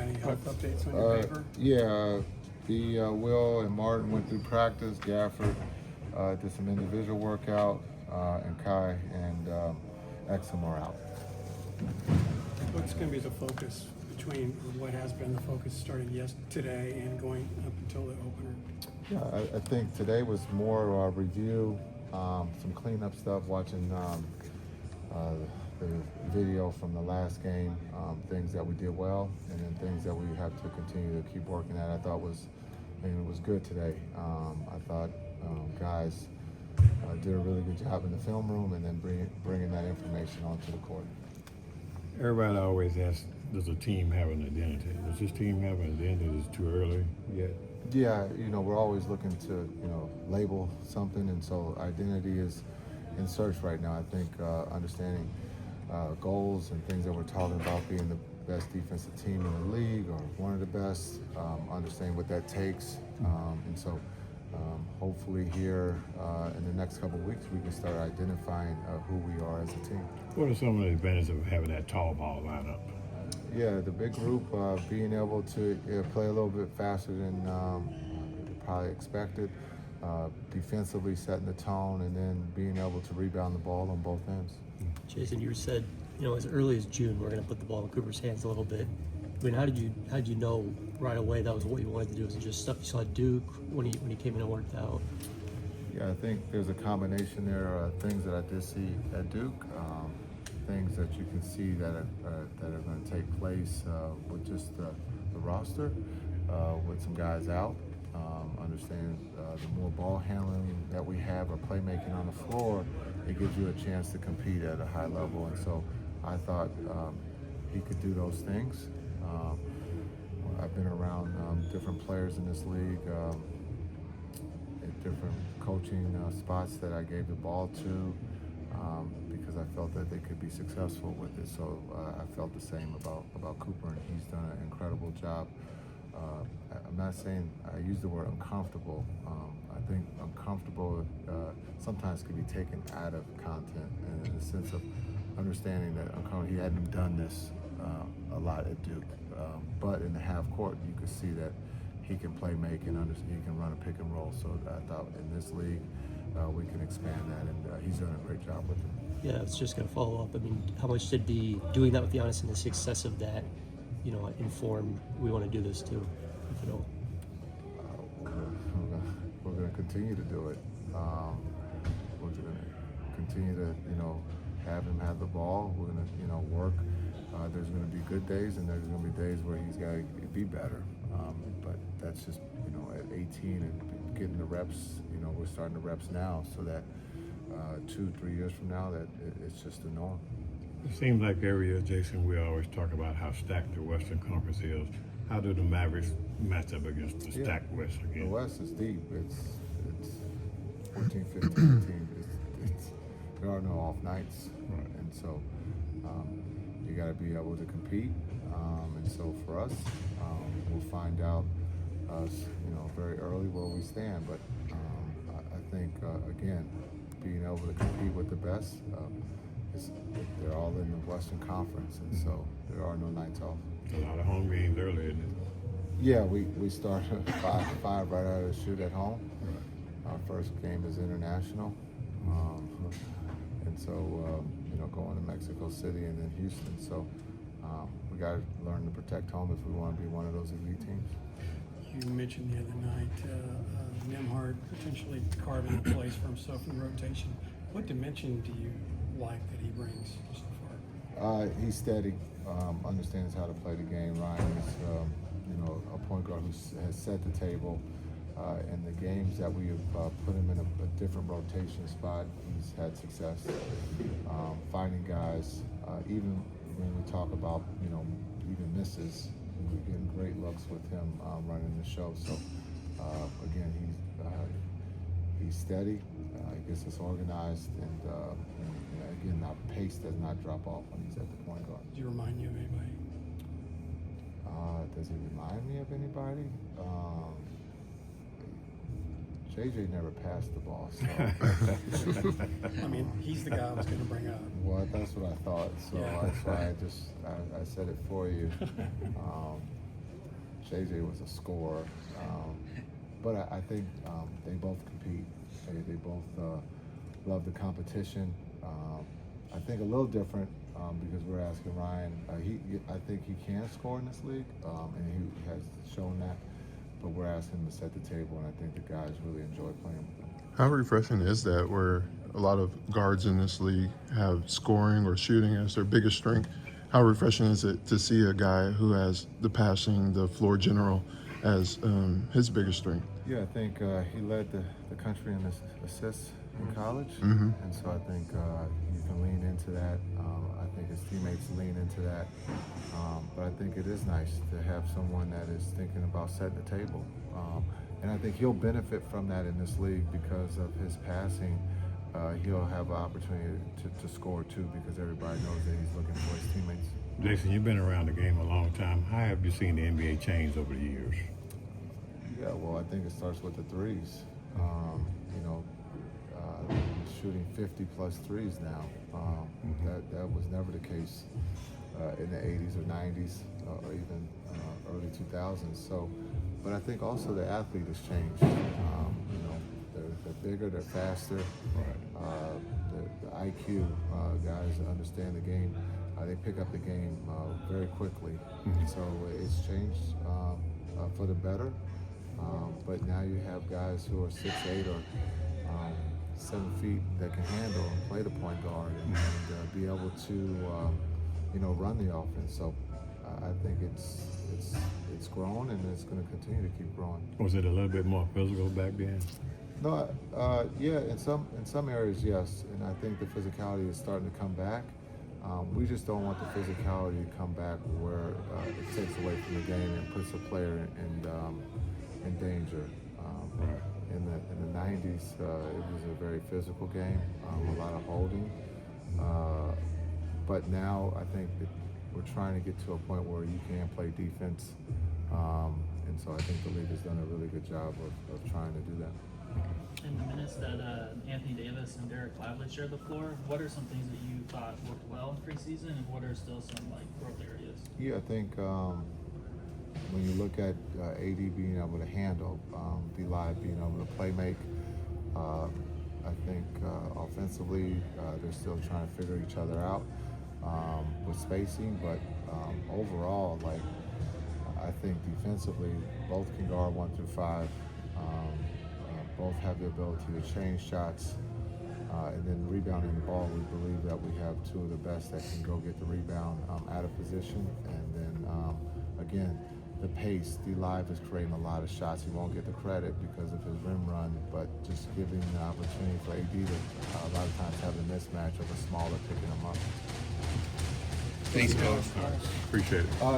any health updates on your paper? Yeah, Will and Martin went through practice. Gafford did some individual workout, and Kai and Exum are out. What's going to be the focus between what has been the focus starting today and going up until the opener? Yeah, I think today was more review, some cleanup stuff, watching the video from the last game, things that we did well, and then things that we have to continue to keep working at. It was good today. I thought guys did a really good job in the film room, and then bringing that information onto the court. Everybody always asks, does a team have an identity? Does this team have an identity? Is it too early yet? Yeah, we're always looking to, label something, and so identity is in search right now. I think understanding goals and things that we're talking about, being the best defensive team in the league or one of the best, understanding what that takes, and so hopefully here in the next couple of weeks we can start identifying who we are as a team. What are some of the advantages of having that tall ball lineup? Yeah, the big group, being able to play a little bit faster than probably expected, defensively setting the tone, and then being able to rebound the ball on both ends. Jason, you said, as early as June, we're going to put the ball in Cooper's hands a little bit. I mean, how did you know right away that was what you wanted to do? Was it just stuff you saw at Duke when he came in and worked out? Yeah, I think there's a combination there. Things that I did see at Duke, things that you can see that are going to take place with just the roster, with some guys out. Understand the more ball handling that we have or playmaking on the floor, it gives you a chance to compete at a high level. And so I thought he could do those things. I've been around different players in this league at different coaching spots that I gave the ball to because I felt that they could be successful with it. So I felt the same about Cooper, and he's done an incredible job. I'm not saying I use the word uncomfortable. I think uncomfortable sometimes can be taken out of content, and in the sense of understanding that he hadn't done this a lot at Duke, but in the half court you could see that he can play make and he can run a pick and roll. So I thought in this league we can expand that, and he's done a great job with it. Yeah, I was just going to follow up. I mean, how much did doing that with Giannis and the success of that, inform we want to do this too? If you know. We're going to continue to do it. We're going to continue to, have him have the ball. We're going to, work. There's going to be good days, and there's going to be days where he's got to be better. But that's just, at 18 and getting the reps. We're starting the reps now, so that 2-3 years from now, that it's just the norm. It seems like every year, Jason, we always talk about how stacked the Western Conference is. How do the Mavericks match up against the stacked West again? The West is deep. It's 14, 15 teams. There are no off nights, right. And so you got to be able to compete. And so for us, we'll find out, very early where we stand. But I think again, being able to compete with the best, they're all in the Western Conference, and so there are no nights off. A lot of home games early, isn't it? Yeah, we start 5 right out of the chute at home. Right. Our first game is international, and so going to Mexico City and then Houston. So we got to learn to protect home if we want to be one of those elite teams. You mentioned the other night Nembhard potentially carving a place for himself in rotation. What dimension do you like that he brings so far? He's steady, understands how to play the game. Ryan is, a point guard who has set the table. In the games that we have put him in a different rotation spot, he's had success finding guys. Even when we talk about, even misses, we're getting great looks with him running the show. So again, he's steady. He gets us organized, and again, our pace does not drop off when he's at the point guard. Does he remind you of anybody? Does he remind me of anybody? JJ never passed the ball, so. I mean, he's the guy I was going to bring up. Well, that's what I thought, so Yeah. that's why I said it for you. JJ was a scorer. But I think they both compete. They both love the competition. I think a little different because we're asking Ryan. I think he can score in this league, and he has shown that. But we're asking him to set the table, and I think the guys really enjoy playing with him. How refreshing is that where a lot of guards in this league have scoring or shooting as their biggest strength? How refreshing is it to see a guy who has the passing, the floor general as his biggest strength? Yeah, I think he led the country in assists in college, Mm-hmm. and so I think you can lean into that. I think his teammates lean into that, but I think it is nice to have someone that is thinking about setting the table, and I think he'll benefit from that in this league because of his passing. He'll have an opportunity to score too because everybody knows that he's looking for his teammates. Jason, you've been around the game a long time. How have you seen the NBA change over the years? Yeah, well, I think it starts with the threes. Shooting 50-plus threes now. That was never the case in the 80s or 90s or even early 2000s. So, but I think also the athlete has changed. They're bigger, they're faster. The IQ guys understand the game. They pick up the game very quickly. So it's changed for the better. But now you have guys who are 6'8" or 7 feet that can handle and play the point guard and be able to run the offense. So I think it's grown and it's going to continue to keep growing. Was it a little bit more physical back then? No, yeah, in some areas, yes, and I think the physicality is starting to come back. We just don't want the physicality to come back where it takes away from the game and puts a player in danger. In the 90s, it was a very physical game, a lot of holding. But now I think that we're trying to get to a point where you can play defense, and so I think the league has done a really good job of trying to do that. In the minutes that Anthony Davis and Derek Lively shared the floor, what are some things that you thought worked well in preseason, and what are still some growth areas? Yeah, I think when you look at AD being able to handle, D-Live being able to play make, I think offensively they're still trying to figure each other out with spacing, but overall, I think defensively both can guard 1 through 5. Both have the ability to change shots, and then rebounding the ball. We believe that we have two of the best that can go get the rebound out of position, and then again, the pace. D-Live is creating a lot of shots. He won't get the credit because of his rim run, but just giving the opportunity for AD to a lot of times have a mismatch of a smaller picking him up. Thanks, Coach. Appreciate it.